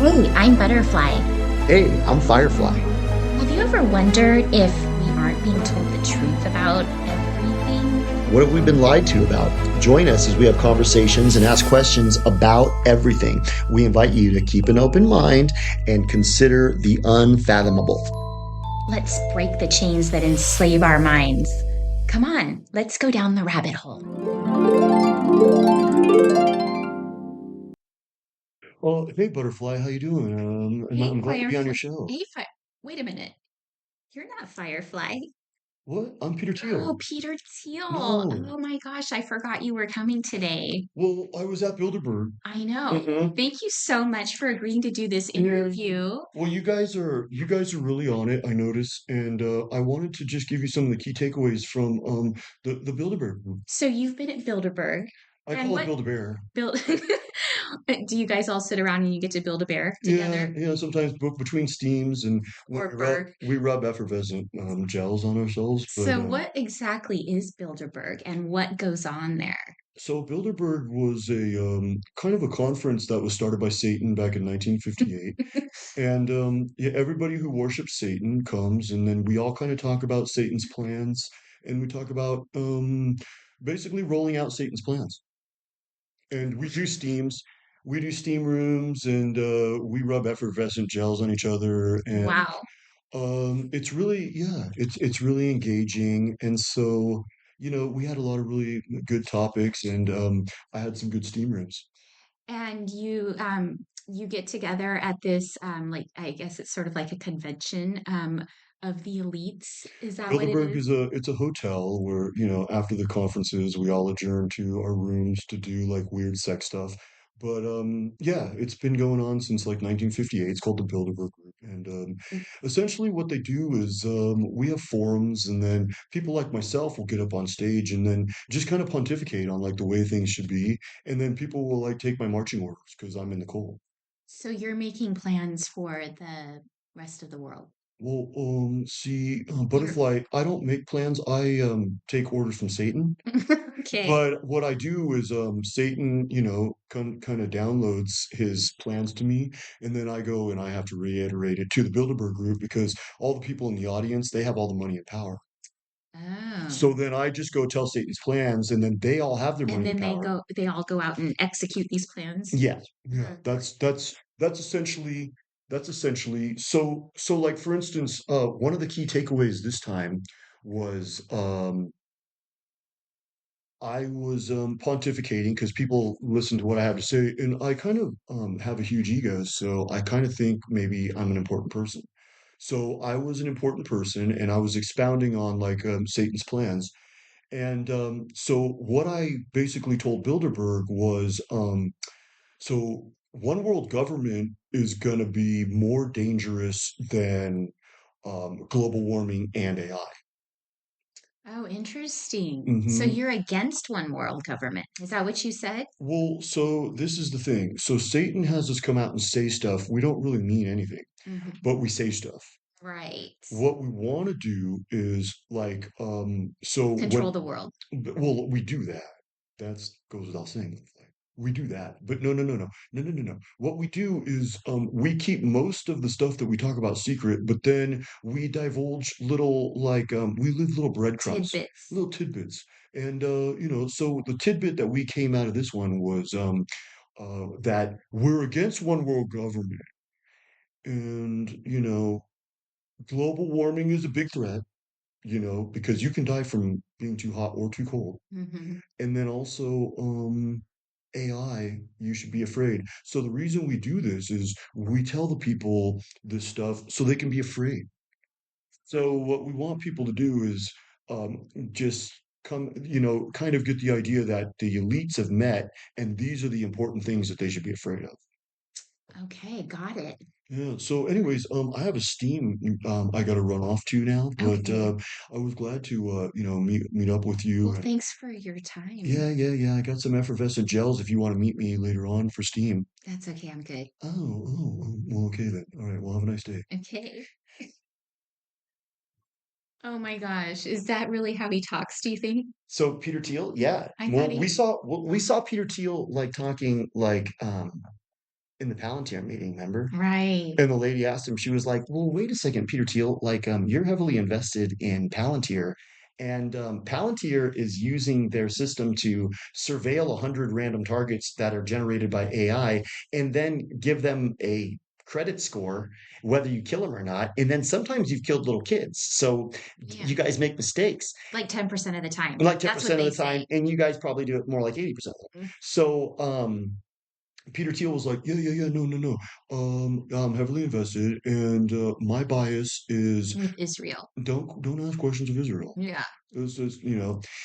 Hey, I'm Butterfly. Hey, I'm Firefly. Have you ever wondered if we aren't being told the truth about everything? What have we been lied to about? Join us as we have conversations and ask questions about everything. We invite you to keep an open mind and consider the unfathomable. Let's break the chains that enslave our minds. Come on, let's go down the rabbit hole. Well, hey, Butterfly, how you doing? Hey, I'm glad to be on your Firefly. show. Wait a minute. You're not Firefly. What? I'm Peter Oh, Thiel. Peter Thiel. No. Oh my gosh, I forgot you were coming today. Well, I was at Bilderberg. I know. Uh-huh. Thank you so much for agreeing to do this Yeah. interview. Well, you guys are really on it, I notice, and I wanted to just give you some of the key takeaways from the Bilderberg group. So you've been at Bilderberg, I and call it what Build-A-Bear. build do you guys all sit around and you get to build a bear Yeah, together yeah, sometimes between steams and when or we rub berg? we rub effervescent gels on ourselves. But So what exactly is Bilderberg and what goes on there? so Bilderberg was a kind of a conference that was started by Satan back in 1958. And yeah, everybody who worships Satan comes, and then we all kind of talk about Satan's plans, and we talk about basically rolling out Satan's plans. And we do steam rooms, and we rub effervescent gels on each other, and Wow. it's really, yeah, it's really engaging. And so, we had a lot of really good topics, and I had some good steam rooms. And you get together at this like I guess it's sort of like a convention of the elites. Is that what it Bilderberg is? is it's a hotel where, after the conferences, we all adjourn to our rooms to do like weird sex stuff. But yeah, it's been going on since like 1958. It's called the Bilderberg Group. And essentially what they do is we have forums, and then people like myself will get up on stage and then just kind of pontificate on like the way things should be. And then people will like take my marching orders because I'm in the cold. So you're making plans for the rest of the world. Well, see, You're Butterfly, I don't make plans. I take orders from Satan. okay. But what I do is Satan, kind of downloads his plans to me, and then I go and I have to reiterate it to the Bilderberg group because all the people in the audience, they have all the money and power. So Oh. then I just go tell Satan's plans, and then they all have their And money and then power. they all go out and execute these plans. Yeah, yeah. Oh, That's essentially so like for instance, one of the key takeaways this time was I was pontificating because people listen to what I have to say, and I kind of have a huge ego, so I kind of think maybe I'm an important person. So I was an important person, and I was expounding on like Satan's plans. And so what I basically told Bilderberg was, so one world government is going to be more dangerous than global warming and AI. oh, interesting. So Hmm. you're against one world government. Is that what you said? Well, so this is the thing. So Satan has us come out and say stuff. We don't really mean anything, Hmm. but we say stuff. Right. What we want to do is like, so Control when, the world. well, we do that. That's goes without saying. Like, we do that, but no, no, no, no, no, no, no, no. What we do is, we keep most of the stuff that we talk about secret, but then we divulge little, like, we leave little breadcrumbs, Tidbits. little tidbits. And so the tidbit that we came out of this one was that we're against one world government, and global warming is a big threat, because you can die from being too hot or too cold. Hmm. And then also, AI, you should be afraid. So the reason we do this is we tell the people this stuff so they can be afraid. So what we want people to do is just come, kind of get the idea that the elites have met, and these are the important things that they should be afraid of. Okay, got it. Yeah. So, anyways, I have a steam I got to run off to now, but Okay. I was glad to meet up with you. Well, And thanks for your time. yeah, yeah, yeah. I got some effervescent gels if you want to meet me later on for steam. That's okay. I'm good. Well, okay then. All right. Well, have a nice day. Okay. Oh my gosh. Is that really how he talks, do you think? So Peter Thiel, yeah. I thought Well, he, we saw Peter Thiel like talking like in the Palantir meeting, remember? Right. And the lady asked him, she was like, "Well, wait a second, Peter Thiel, like, you're heavily invested in Palantir, and Palantir is using their system to surveil 100 random targets that are generated by AI and then give them a credit score, whether you kill them or not. And then sometimes you've killed little kids. So Yeah. you guys make mistakes Like 10% of the time. like That's what 10% of they the time, say. and you guys probably do it more like 80% of the time." Mm. So, Peter Thiel was like, "Yeah, yeah, yeah, no, no, no. I'm heavily invested, and my bias is With Israel. don't ask questions of Israel." Yeah. It's just,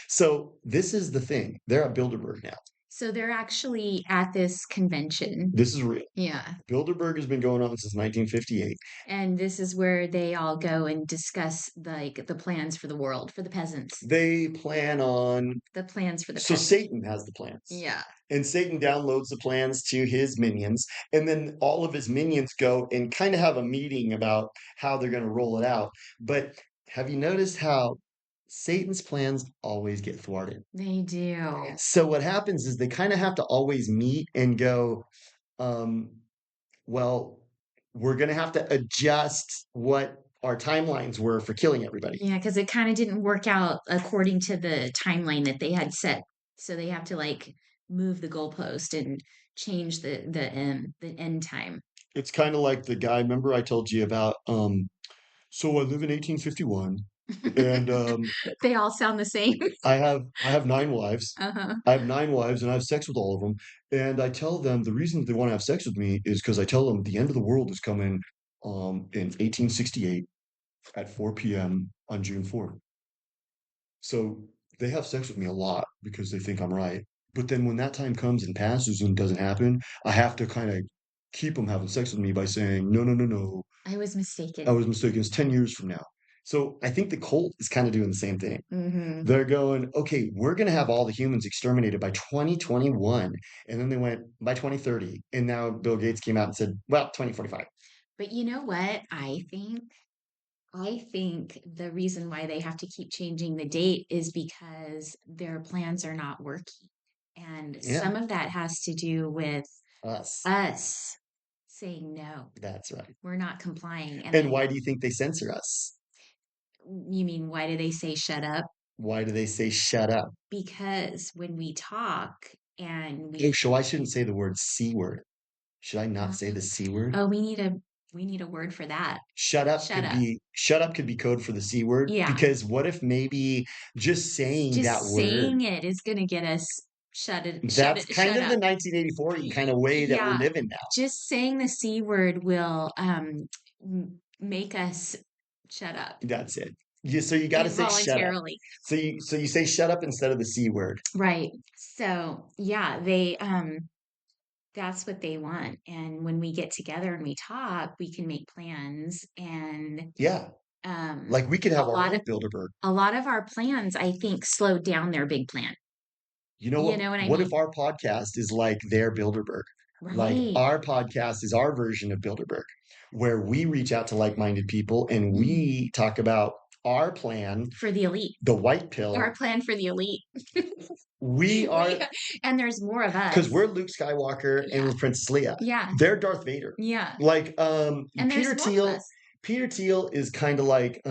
So this is the thing. They're at Bilderberg now. So they're actually at this convention. This is real. Yeah. Bilderberg has been going on since 1958. And this is where they all go and discuss like the plans for the world, for the peasants. They plan on The plans for the So peasants. Satan has the plans. Yeah. And Satan downloads the plans to his minions, and then all of his minions go and kind of have a meeting about how they're going to roll it out. But have you noticed how Satan's plans always get thwarted? They do. So what happens is they kind of have to always meet and go, um, well, we're going to have to adjust what our timelines were for killing everybody. Yeah, because it kind of didn't work out according to the timeline that they had set. So they have to like move the goalpost and change the end time. It's kind of like the guy, remember I told you about, so I live in 1851, and They all sound the same. I have 9 wives. Uh-huh. I have 9 wives, and I have sex with all of them. And I tell them the reason they want to have sex with me is because I tell them the end of the world is coming in 1868 at 4 p.m. on June 4th. So they have sex with me a lot because they think I'm right. But then when that time comes and passes and doesn't happen, I have to kind of keep them having sex with me by saying, no, no, no, no, I was I mistaken. was mistaken. It's 10 years from now. So I think the cult is kind of doing the same thing. Hmm. They're going, okay, we're going to have all the humans exterminated by 2021. And then they went by 2030. And now Bill Gates came out and said, well, 2045. But you know what? I think the reason why they have to keep changing the date is because their plans are not working. And Yeah, some of that has to do with us. us saying no, That's right. we're not complying. And And then why do you think they censor us? you mean why do they say shut up? Why do they say shut up? Because when we talk and Oh, we so I shouldn't say the word C word. Should I not say the um, C word? oh we need a word for that. Shut up. Shut up could be code for the C word, Yeah. because what if maybe just saying that Just word, saying it is gonna get us that's kind shut of the up. 1984 kind of way that we're Yeah, living now. just saying the C word will make us shut up That's it. So you got to say shut up. involuntarily. So you say shut up instead of the C word. Right. So yeah, they that's what they want. And when we get together and we talk, we can make plans and Yeah. um Like we could a have our lot own of Bilderberg. a lot of our plans I think slowed down their big plan. You know You what? know what I What if mean? our podcast is like their Bilderberg? Like Right. our podcast is our version of Bilderberg, where we reach out to like-minded people and Mm. we talk about our plan, For the elite. the white Our pill. plan for the elite. We we are and there's more of because us. we're Luke Skywalker and Yeah. we're Princess Leia. Yeah. They're Darth Vader. Yeah. Like And there's Peter more of Thiel. us. Peter Thiel is kind of like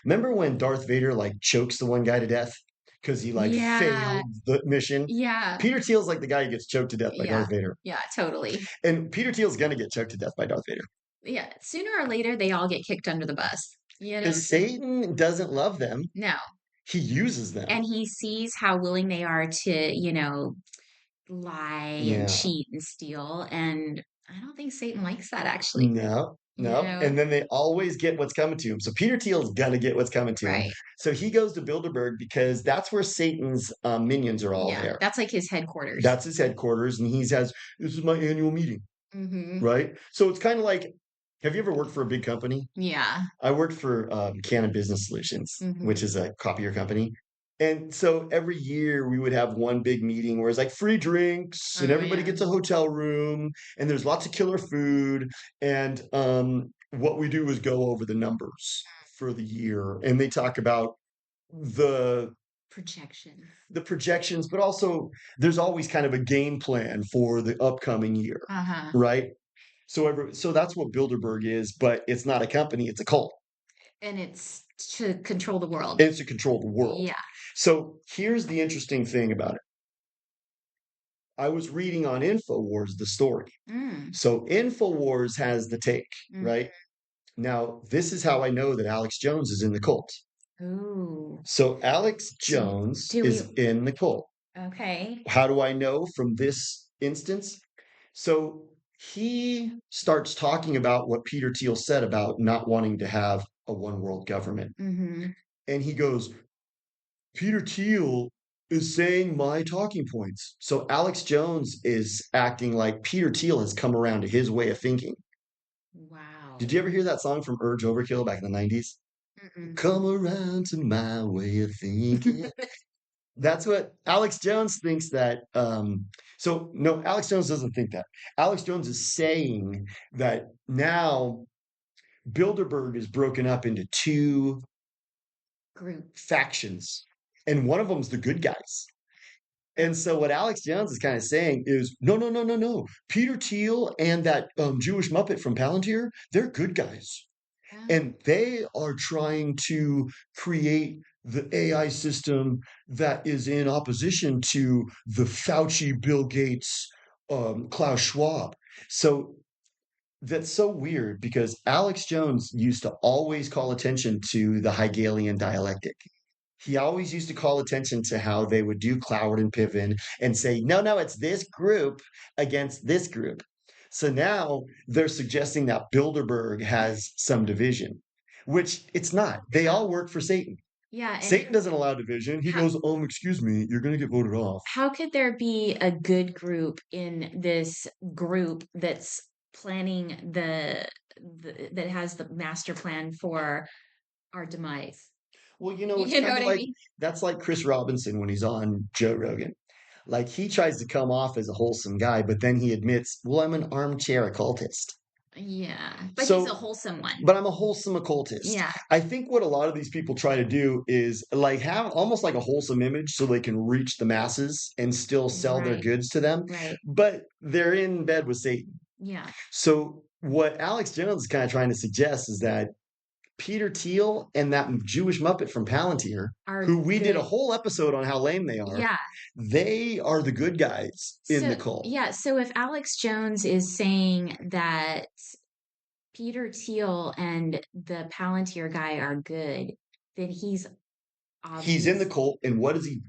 remember when Darth Vader like chokes the one guy to death because he like Yeah. failed the mission? Yeah. Peter Thiel's like the guy who gets choked to death by Yeah. Darth Vader. Yeah, totally. And Peter Thiel's gonna get choked to death by Darth Vader. Yeah. Sooner or later they all get kicked under the bus. You know? Because Satan doesn't love them. No. He uses them. And he sees how willing they are to, lie and Yeah. cheat and steal. And I don't think Satan likes that actually. No, You no. know? And then they always get what's coming to him. So Peter Thiel's gonna get what's coming to him. Right. So he goes to Bilderberg because that's where Satan's minions are all Yeah. there. That's like his headquarters. That's his headquarters, and he says, "This is my annual meeting," Mm-hmm. right? So it's kind of like, have you ever worked for a big company? Yeah. I worked for Canon Business Solutions, Mm-hmm. which is a copier company. And so every year we would have one big meeting where it's like free drinks and Oh everybody yeah. gets a hotel room and there's lots of killer food. And what we do is go over the numbers for the year and they talk about the Projections. the projections, but also there's always kind of a game plan for the upcoming year, Uh-huh. right? So that's what Bilderberg is, but it's not a company, it's a cult. And it's to control the world. And it's to control the world. Yeah. So here's the interesting thing about it. I was reading on InfoWars the story. Mm. So InfoWars has the take, Mm. right? Now, this is how I know that Alex Jones is in the cult. Ooh. So Alex Do, Jones do we? is in the cult. Okay. How do I know from this instance? So he starts talking about what Peter Thiel said about not wanting to have a one world government. Mm-hmm. And he goes, Peter Thiel is saying my talking points. So Alex Jones is acting like Peter Thiel has come around to his way of thinking. Did Wow. you ever hear that song from Urge Overkill back in the 90s? Mm-mm. Come around to my way of thinking. That's what Alex Jones thinks that. So, no, Alex Jones doesn't think that. Alex Jones is saying that now Bilderberg is broken up into two Group. factions, and one of them's the good guys. And so what Alex Jones is kind of saying is, no, no, no, no, no. Peter Thiel and that Jewish Muppet from Palantir, they're good guys. Oh. And they are trying to create the AI system that is in opposition to the Fauci, Bill Gates, Klaus Schwab. So that's so weird because Alex Jones used to always call attention to the Hegelian dialectic. He always used to call attention to how they would do Cloward and Piven and say, no, no, it's this group against this group. So now they're suggesting that Bilderberg has some division, which it's not. They No. all work for Satan. Yeah, and Satan doesn't allow division. He how goes, excuse me, you're going to get voted off. how could there be a good group in this group that's planning that has the master plan for our demise? Well, you know, it's You know kind what of I like mean? that's like Chris Robinson when he's on Joe Rogan. Like he tries to come off as a wholesome guy, but then he admits, well, I'm an armchair occultist. Yeah, but he's a So wholesome one. but I'm a wholesome occultist. Yeah, I think what a lot of these people try to do is like have almost like a wholesome image so they can reach the masses and still sell their right, goods to them, right. but they're in bed with Satan. Yeah, So what Alex Jones is kind of trying to suggest is that Peter Thiel and that Jewish Muppet from Palantir, are who we did a good. whole episode on how lame they are, Yeah. they are the good guys in the So, cult. yeah, so if Alex Jones is saying that Peter Thiel and the Palantir guy are good, then he's He's in the obvious. cult, and what is he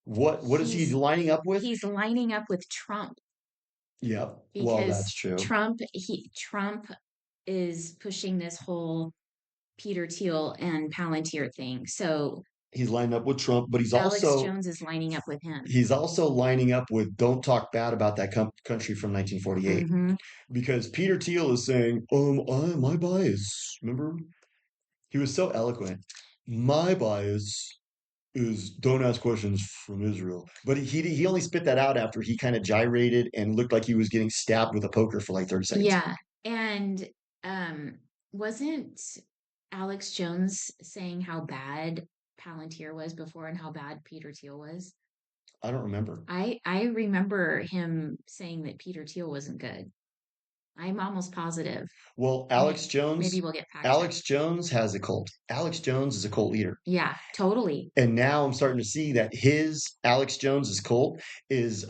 He's lining up with? he's lining up with Trump Yep. Well, that's because true. Trump is pushing this whole Peter Thiel and Palantir thing. So He's lining up with Trump, but Alex Jones is lining up with him. he's also lining up with don't talk bad about that country from 1948 Mm-hmm. because Peter Thiel is saying, my bias. Remember, he was so eloquent. My bias is don't ask questions from Israel, but he only spit that out after he kind of gyrated and looked like he was getting stabbed with a poker for like 30 seconds. Yeah. And um wasn't Alex Jones saying how bad Palantir was before and how bad Peter Thiel was? I don't remember. I remember him saying that Peter Thiel wasn't good. I'm almost positive. Well, Maybe we'll get fact checked. Alex Jones has a cult. Alex Jones is a cult leader. Yeah, totally. And now I'm starting to see that his Alex Jones's cult is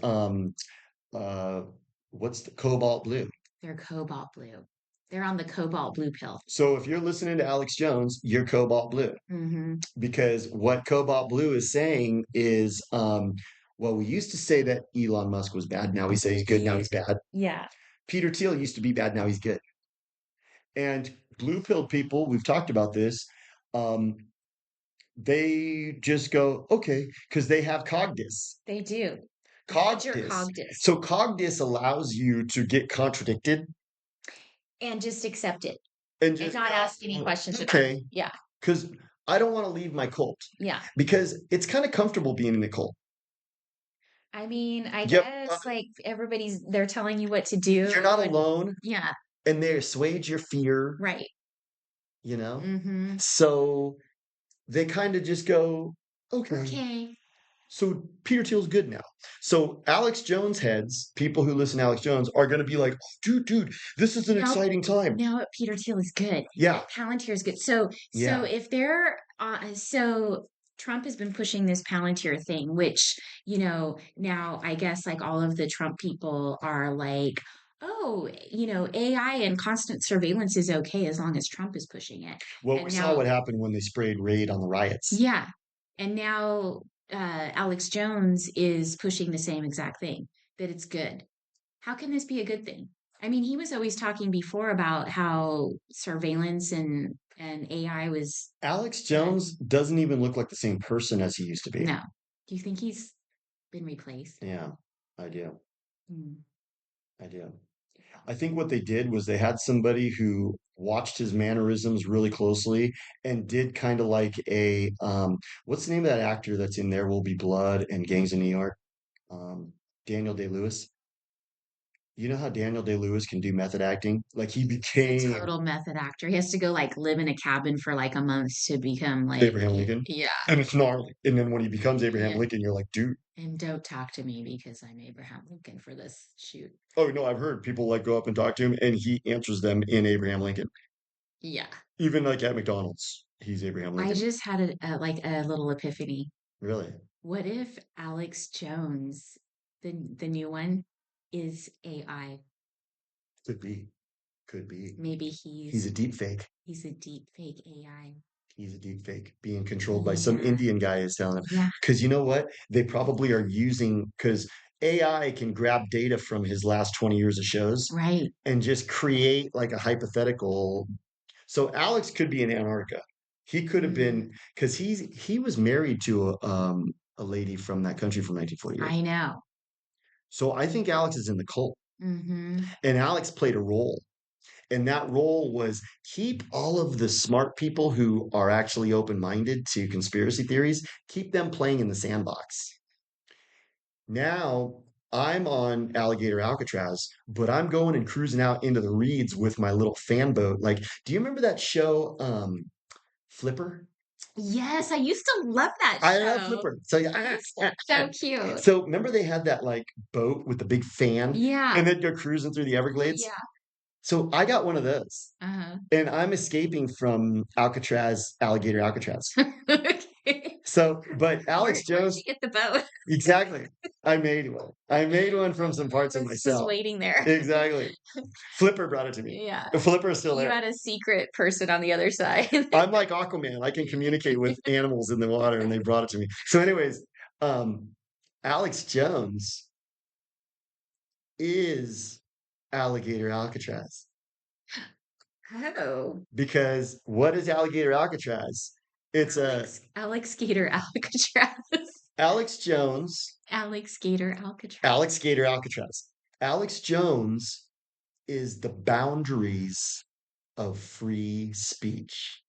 uh what's the cobalt blue. They're cobalt blue. They're on the cobalt blue pill. So if you're listening to Alex Jones, you're cobalt blue Mm-hmm. because what cobalt blue is saying is well, we used to say that Elon Musk was bad. Now we say he's good. Now he's bad. Yeah. Peter Thiel used to be bad. Now he's good. And blue pilled people, we've talked about this. Um, they just go okay because they have cognitus. They do. Manage your Cognitus. cognitus So cognitus allows you to get contradicted and just accept it and and just not ask any questions about it. okay Yeah. because I don't want to leave my cult Yeah. because it's kind of comfortable being in the cult. I mean, I Yep, guess like they're telling you what to do. you're not And, alone, yeah. and they assuage your fear. Right. You know, Mm-hmm. so they kind of just go okay. Okay. So Peter Thiel's good now. So Alex Jones heads, people who listen to Alex Jones are going to be like, "Oh, dude, this is an Now, exciting time." now Peter Thiel is good. Yeah, Palantir is good. So yeah. if they're so Trump has been pushing this Palantir thing, which, now I guess like all of the Trump people are like, oh, AI and constant surveillance is okay as long as Trump is pushing it. Well, we And saw what now, happened when they sprayed Raid on the riots. yeah. And now Alex Jones is pushing the same exact thing, that it's good. How can this be a good thing? I mean, he was always talking before about how surveillance and AI was Alex bad. Jones doesn't even look like the same person as he used to be. No. Do you think he's been replaced? Yeah, I do. Hmm. I do. I think what they did was they had somebody who watched his mannerisms really closely and did kind of like a what's the name of that actor that's in There Will Be Blood and Gangs of New York? Um, Daniel Day-Lewis. You know how Daniel Day-Lewis can do method acting? Like he He's a became total method actor. He has to go like live in a cabin for like a month to become like, Abraham Lincoln. yeah, And it's gnarly. And then when he becomes Abraham yeah. Lincoln, you're like, dude, And don't talk to me because I'm Abraham Lincoln for this shoot. oh no, I've heard people like go up and talk to him and he answers them in Abraham Lincoln. Yeah. Even like at McDonald's, he's Abraham I Lincoln. just had like a little epiphany. Really? What if Alex Jones, the new one, is AI? Could be. Could be. Maybe He's a deep fake. he's a deep fake AI. He's a deep fake being controlled by some Yeah, Indian guy is telling him. yeah, Because you know what? They probably are using, because AI can grab data from his last 20 years of shows right. and just create like a hypothetical. So Alex could be in Antarctica. He could have been, Mm, because he was married to a lady from that country from 1948. I know. So I think Alex is in the cult. Mm-hmm. And Alex played a role. And that role was keep all of the smart people who are actually open minded to conspiracy theories, keep them playing in the sandbox. Now I'm on Alligator Alcatraz, but I'm going and cruising out into the reeds with my little fan boat. Like, do you remember that show, Flipper? Yes, I used to love that I love show. Flipper. So yeah, It's so cute. so remember they had that like boat with the big fan, Yeah, and then go cruising through the Everglades. yeah. So I got one of those. Uh-huh. And I'm escaping from Alcatraz, Alligator Alcatraz. Okay. So, but Alex Where'd you Jones, get the boat? exactly. I made one. I made one from some It parts of was just myself. waiting there. Exactly. Flipper brought it to me. Yeah. Flipper is still You there. had a secret person on the other side. I'm like Aquaman. I can communicate with animals in the water, and they brought it to me. So, anyways, um, Alex Jones is Alligator Alcatraz Oh. because what is Alligator Alcatraz? It's a Alex Gator Alcatraz. Alex Jones Alex Gator Alcatraz. Alex Gator Alcatraz. Alex Jones is the boundaries of free speech.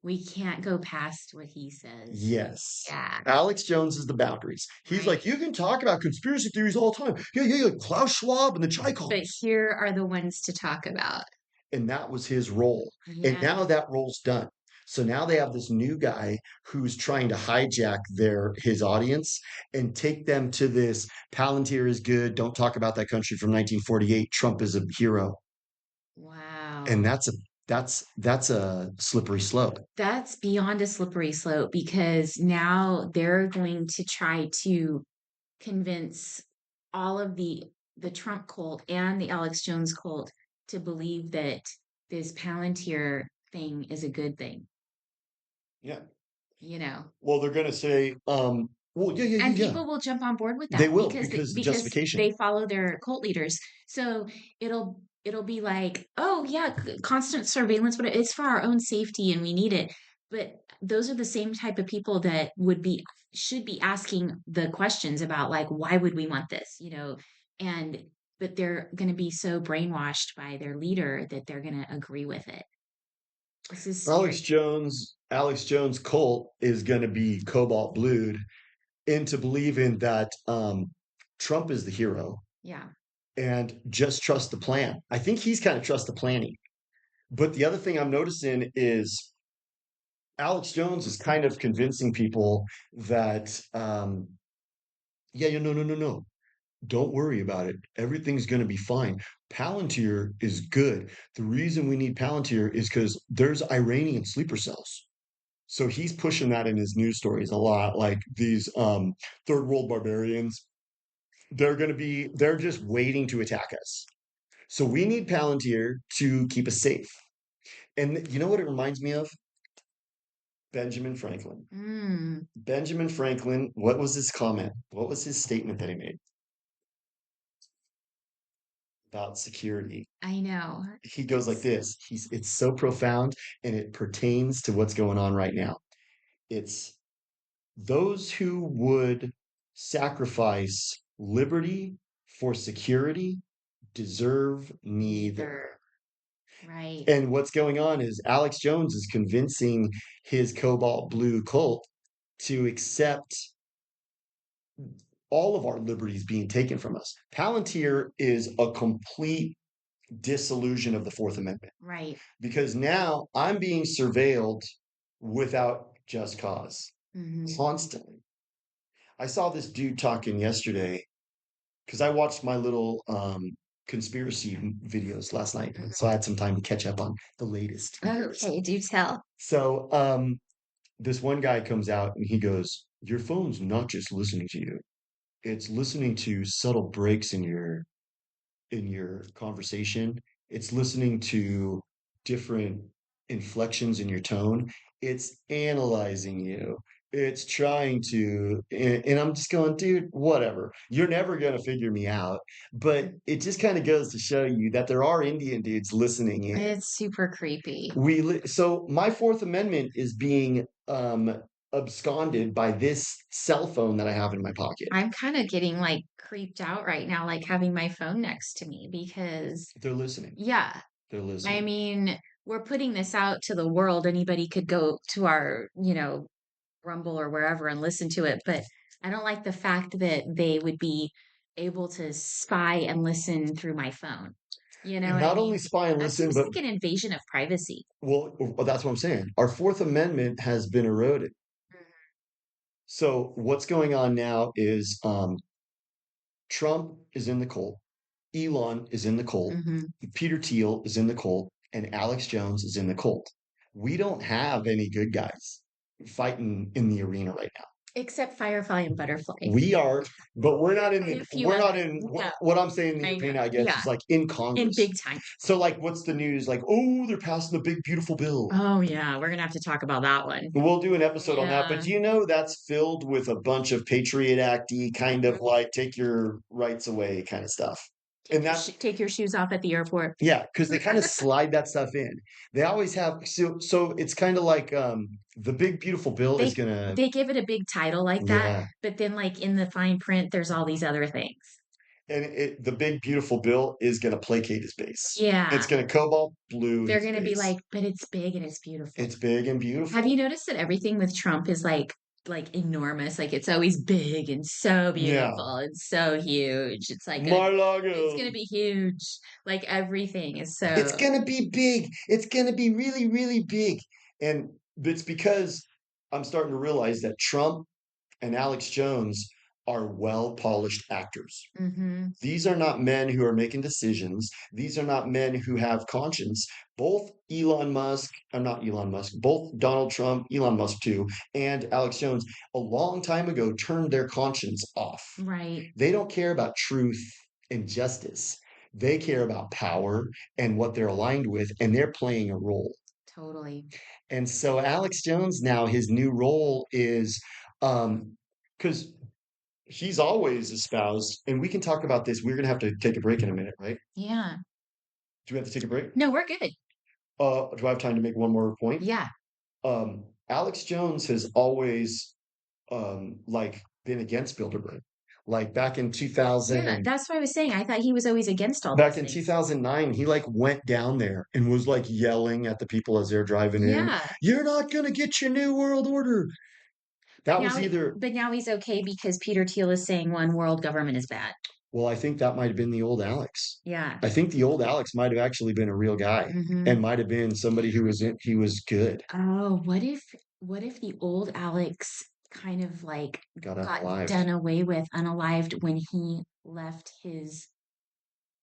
We can't go past what he says. Yes. Yeah, Alex Jones is the boundaries. He's right. like, you can talk about conspiracy theories all the time. Yeah, yeah, yeah. Klaus Schwab and the But Chaikovs. here are the ones to talk about. And that was his role. And Yeah. now that role's done. So now they have this new guy who's trying to hijack his audience and take them to this Palantir is good. Don't talk about that country from 1948. Trump is a hero. And Wow. that's a slippery slope. That's beyond a slippery slope because now they're going to try to convince all of the Trump cult and the Alex Jones cult to believe that this Palantir thing is a good thing, Yeah. you know. Well, they're going to say, well, yeah, yeah, And yeah, yeah. people will jump on board with They that will because because the because justification. they follow their cult leaders. So it'll be like, oh yeah, constant surveillance, but it's for our own safety and we need it. But those are the same type of people that should be asking the questions about like why would we want this, and but they're going to be so brainwashed by their leader that they're going to agree with it. This is scary. Alex Jones cult is going to be cobalt blued into believing that Trump is the hero Yeah. and just trust the plan. I think he's kind of trust the planning. But the other thing I'm noticing is Alex Jones is kind of convincing people that Yeah, yeah, no, no, no, no. Don't worry about it. Everything's going to be fine. Palantir is good. The reason we need Palantir is because there's Iranian sleeper cells. So he's pushing that in his news stories a lot. Like these third world barbarians, they're just waiting to attack us. So we need Palantir to keep us safe. And you know what it reminds me of? Benjamin Franklin. Mm, Benjamin Franklin, what was his comment? What was his statement that he made about security? I know. He goes like It's this. It's so profound and it pertains to what's going on right now. It's those who would sacrifice liberty for security deserve neither. neither. Right. And what's going on is Alex Jones is convincing his cobalt blue cult to accept all of our liberties being taken from us. Palantir is a complete disillusion of the Fourth Amendment Right. because now I'm being surveilled without just cause Hmm. constantly. I saw this dude talking yesterday because I watched my little conspiracy videos last night. So I had some time to catch up on the latest videos. Okay, do tell. So this one guy comes out and he goes, your phone's not just listening to you, it's listening to subtle breaks in your conversation. It's listening to different inflections in your tone. It's analyzing you. It's trying to, and I'm just going, dude, whatever. You're never going to figure me out. But it just kind of goes to show you that there are Indian dudes listening in. It's super creepy. So my Fourth Amendment is being absconded by this cell phone that I have in my pocket. I'm kind of getting like creeped out right now, like having my phone next to me because, They're listening. yeah, They're I listening. mean, we're putting this out to the world. Anybody could go to our, Rumble or wherever and listen to it. But I don't like the fact that they would be able to spy and listen through my phone. You know And what I not only mean? spy and That listen, seems but like an invasion of privacy. well, that's what I'm saying. Our Fourth Amendment has been eroded. So what's going on now is Trump is in the cult, Elon is in the cult, Hmm. Peter Thiel is in the cult, and Alex Jones is in the cult. We don't have any good guys fighting in the arena right now. Except Firefly and Butterfly. We are, but A few we're not others. in Yeah, what I'm saying in the I know. arena, I guess, Yeah, is like in in Congress. big time. So like what's the news? Like, oh, they're passing the big beautiful bill. Oh yeah, we're gonna have to talk about that one. We'll do an episode on that, but Yeah. do you know that's filled with a bunch of Patriot Acty kind Mhm. of like take your rights away kind of stuff. And that, Take your shoes off at the airport. yeah, because they kind of slide that stuff in. They always have so it's kind of like the big beautiful bill is They gonna, they give it a big title like that, yeah. but then like in the fine print, there's all these other things. And the big beautiful bill is gonna placate his base. It's Yeah, gonna cobalt blue they're his gonna be base. like, but it's big and it's beautiful. It's big and Have you beautiful. noticed that everything with Trump is like enormous? Like it's always big and so Yeah. beautiful and so huge. It's Mar-a-Lago. gonna be huge. Like everything is It's so. gonna be big. It's gonna be really, really big. And it's because I'm starting to realize that Trump and Alex Jones are well polished actors. Hmm. These are not men who are making decisions. These are not men who have conscience. Both Elon Musk, I'm not Elon Musk, both Donald Trump, Elon Musk too, and Alex Jones, a long time ago turned their conscience off. Right. They don't care about truth and justice. They care about power and what they're aligned with, and they're playing a role. Totally. And so Alex Jones now, his new role is because he's always espoused, and we can talk about this. We're gonna have to take a break in a minute, right? Yeah. Do we have to take a break? No, we're good. Do I have time to make one more point? Yeah. Alex Jones has always like been against Bilderberg. Like back in 2000 Yeah, and that's what I was saying. I thought he was always against all back those in things. 2009, he like went down there and was like yelling at the people as they're driving in, Yeah. "You're not gonna get your new world order." That was either, But now he's okay because Peter Thiel is saying one world government is bad. well, I think that might have been the old Alex. Yeah. I think the old Alex might have actually been a real guy Hmm. and might have been somebody who was he was good. Oh, what if the old Alex kind of like got got unalived. done away with, unalived when he left his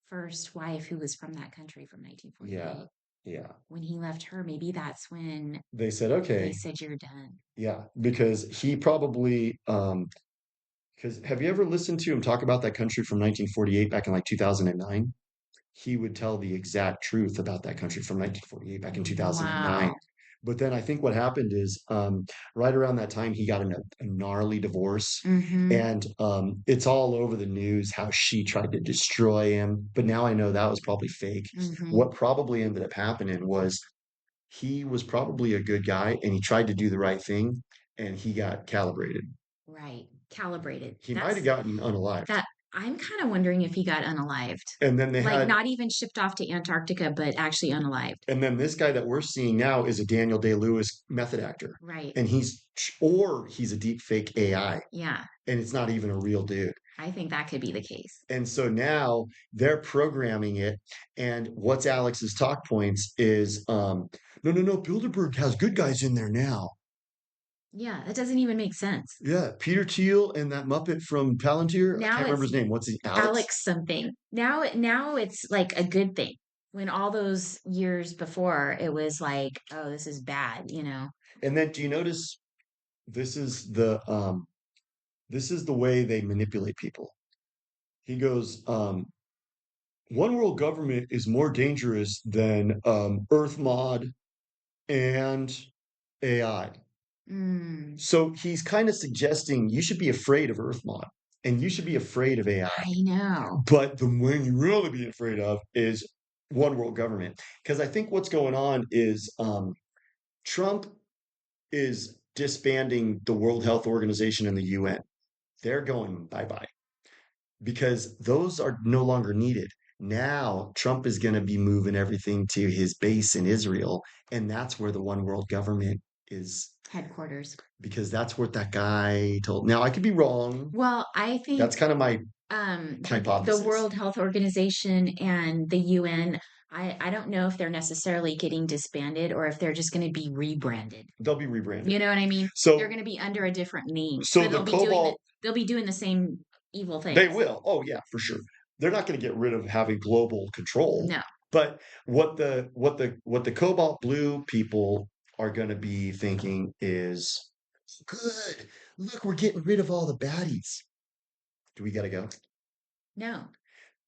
first wife, who was from that country from Yeah, 1948. yeah. When he left her, maybe that's when They said, they okay, said you're done. yeah, because he probably because have you ever listened to him talk about that country from 1948 back in like 2009? He would tell the exact truth about that country from 1948 back in 2009. Wow. But then I think what happened is right around that time he got a gnarly divorce, Mm-hmm. and it's all over the news how she tried to destroy him. But now I know that was probably fake. Mm-hmm. What probably ended up happening was he was probably a good guy and he tried to do the right thing and he got calibrated. Right. Calibrated. He might have That's gotten unalived. that. I'm kind of wondering if he got unalived. And then they Like had not even shipped off to Antarctica, but actually unalived. And then this guy that we're seeing now is a Daniel Day-Lewis method actor. Right. And he's a deep fake AI Yeah. and it's not even a real dude. I think that could be the case. And so now they're programming it. And what's Alex's talk points is no, no, no, Bilderberg has good guys in there now. Yeah, that doesn't even make sense. Yeah, Peter Thiel and that Muppet from Palantir. I Now can't remember it's his name. What's he, Alex? Alex something. Now it's like a good thing. When all those years before it was like, oh, this is bad, you know. And then do you notice this is the way they manipulate people? He goes, one world government is more dangerous than Earth mod and AI. Mm, So he's kind of suggesting you should be afraid of Earth mod and you should be afraid of AI. I know. But the one you really be afraid of is one world government. Because I think what's going on is Trump is disbanding the World Health Organization and the UN. They're going bye bye because those are no longer needed. Now Trump is going to be moving everything to his base in Israel, and that's where the one world government is Headquarters. because that's what that guy told. Now I could be wrong. Well, I That's think kind of my the hypothesis. World Health Organization and the UN, I don't know if they're necessarily getting disbanded or if they're just going to be rebranded. They'll be rebranded. You know what I mean? They're So going to be under a different name, so but the cobalt they'll be doing the same evil they things. will. Oh yeah, for sure. They're not going to get rid of having global control. No. But what the cobalt blue people are going to be thinking is good. Look, we're getting rid of all the baddies. Do we got to go? No.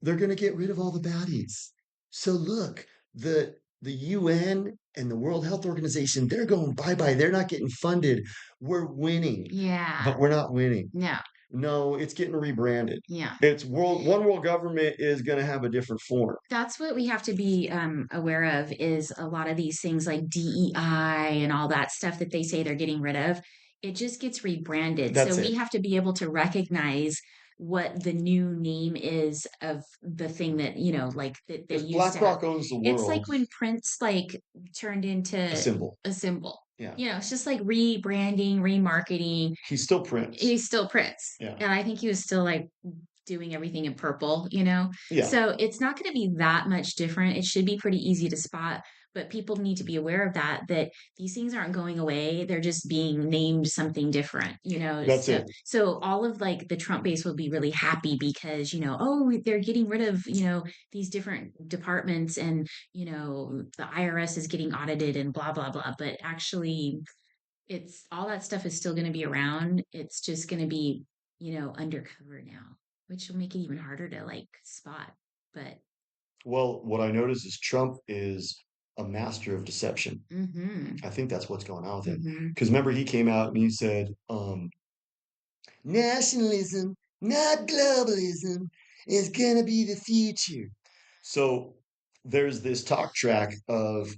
They're going to get rid of all the baddies. So look, the UN and the World Health Organization, they're going bye-bye. They're not getting funded. We're winning, Yeah. but we're not winning. No. No, it's getting rebranded. Yeah. It's one world government is going to have a different form. That's what we have to be aware of is a lot of these things like DEI and all that stuff that they say they're getting rid of. It just gets rebranded. So That's we it. have to be able to recognize what the new name is of the thing that, you know, like that they If used to have. BlackRock owns the It's world, like when Prince like turned a into symbol. a symbol. Yeah. You know, it's just like rebranding, remarketing. He's still Prince. He's still Prince. Yeah. And I think he was still like doing everything in purple, you know? Yeah. So it's not going to be that much different. It should be pretty easy to spot, but people need to be aware of that, that these things aren't going away. They're just being named something different, you know? That's So, it. so all of like the Trump base will be really happy because, you know, oh, they're getting rid of, you know, these different departments and, you know, the IRS is getting audited and blah, blah, blah. But actually, it's all that stuff is still going to be around. It's just going to be, you know, undercover now, which will make it even harder to like spot. But Well, what I notice is Trump is a master of deception. mm-hmm, I think that's what's going on with him. mm-hmm, Because remember, he came out and he said, nationalism, not globalism, is going to be the future. So there's this talk track of,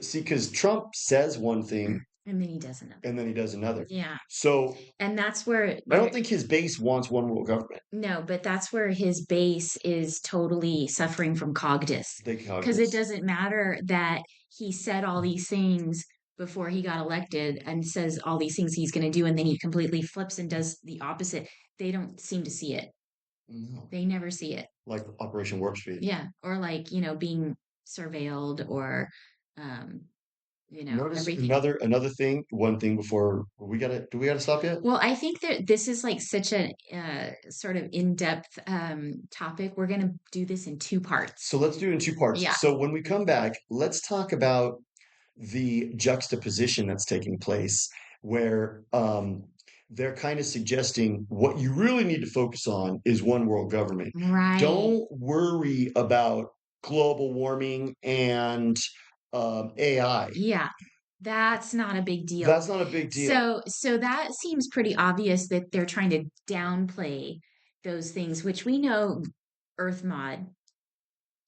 see, because Trump says one thing and then he does another. and then he does another. Yeah, So and that's where I don't there. think his base wants one world government. No, but that's where his base is totally suffering from cognitus, They call because it this. doesn't matter that he said all these things before he got elected and says all these things he's going to do, and then he completely flips and does the opposite. They don't seem to see it. No. They never see it. Like Operation Warp Speed. Yeah, or like, you know, being surveilled or um Notice everything. another thing, one thing before do we gotta stop yet? Well, I think that this is like such a sort of in-depth topic. We're going to do this in two parts. So let's do it in two parts. Yeah. So when we come back, let's talk about the juxtaposition that's taking place where they're kind of suggesting what you really need to focus on is one world government. Right. Don't worry about global warming and AI. Yeah. That's not a big deal. That's not a big deal. So that seems pretty obvious that they're trying to downplay those things, which we know Earth mod,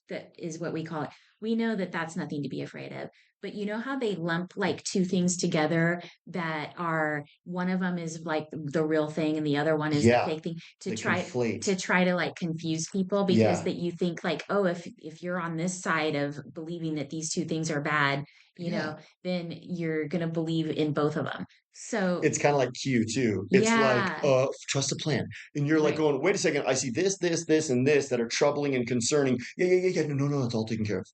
that is what we call it. We know that that's nothing to be afraid of. But you know how they lump like two things together that are one of them is like the real thing and the other one is the Yeah, fake thing they conflate. to try to like confuse people because Yeah, that you think like, oh, if you're on this side of believing that these two things are bad, yeah. then you're gonna believe in both of them. So It's kind of like Q too. It's like, yeah, trust a plan. And you're like right, going, wait a second, I see this, and this that are troubling and concerning. Yeah. No, it's all taken care of.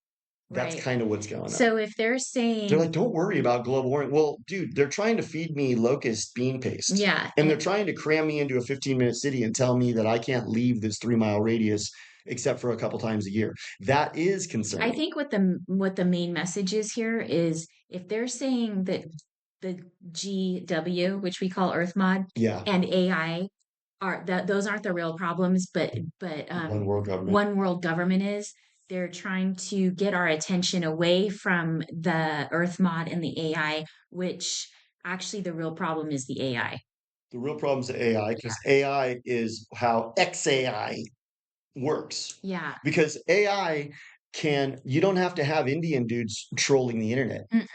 That's right. kind of what's going on. So if they're They're saying, like, don't worry about global warming. Well, dude, they're trying to feed me locust bean paste. yeah, And they're trying to cram me into a 15-minute city and tell me that I can't leave this 3 mile radius except for a couple times a year. That is I concerning. think what the main message is here is if they're saying that the GW, which we call Earth mod, Yeah. and AI are that those aren't the real problems, but One world government. one world government is. They're trying to get our attention away from the Earth mod and the AI, which actually the real problem is the AI. The real problem is AI Yeah. because AI is how XAI works. Yeah. Because AI you don't have to have Indian dudes trolling the internet. Mm,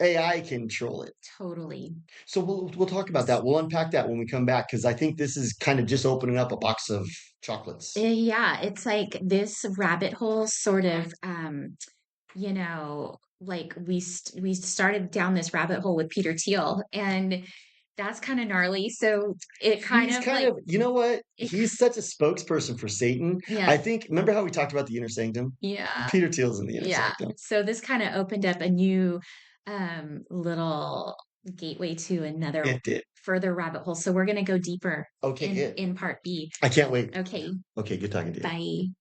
AI can troll it. totally. So we'll talk about that. We'll unpack that when we come back because I think this is kind of just opening up a box of chocolates. Yeah, it's like this rabbit hole sort of like we started down this rabbit hole with Peter Thiel, and that's kind of gnarly. So it kind He's of kind like of, you know what? it, He's such a spokesperson for Satan. yeah, I think, remember how we talked about the inner sanctum? yeah, Peter Thiel's in the inner yeah. sanctum. So this kind of opened up a new little gateway to another It did. further rabbit hole. So we're gonna go deeper Okay, good. in part B. I can't wait. Okay, Okay, good talking to you. bye.